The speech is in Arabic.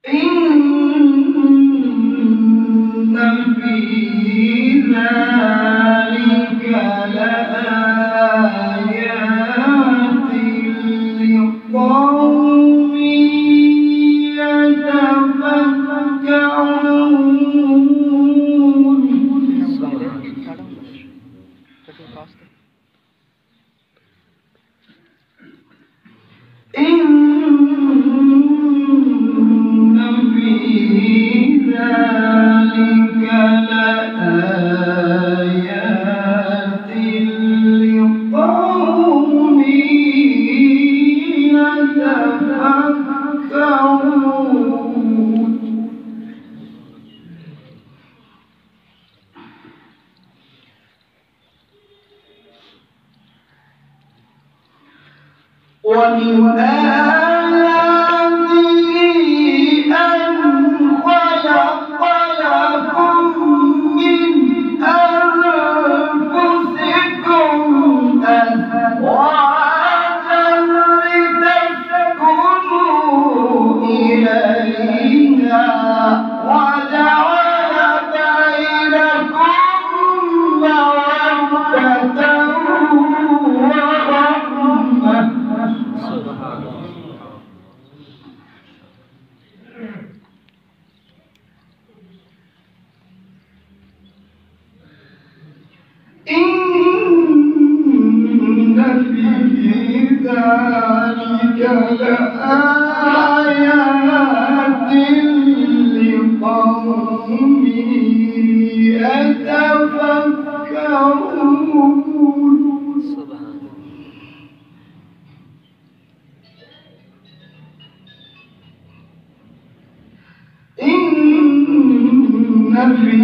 إن في ذلك لآيات لقوم يتفكرون. إن في ذلك لآيات لقوم يتفكرون. ومن آياته أن خلق لكم من أنفسكم أزواجا لتسكنوا إليها وجعل بينكم مودة ورحمة. إن في ذلك لآيات لقوم يتفكرون. إن في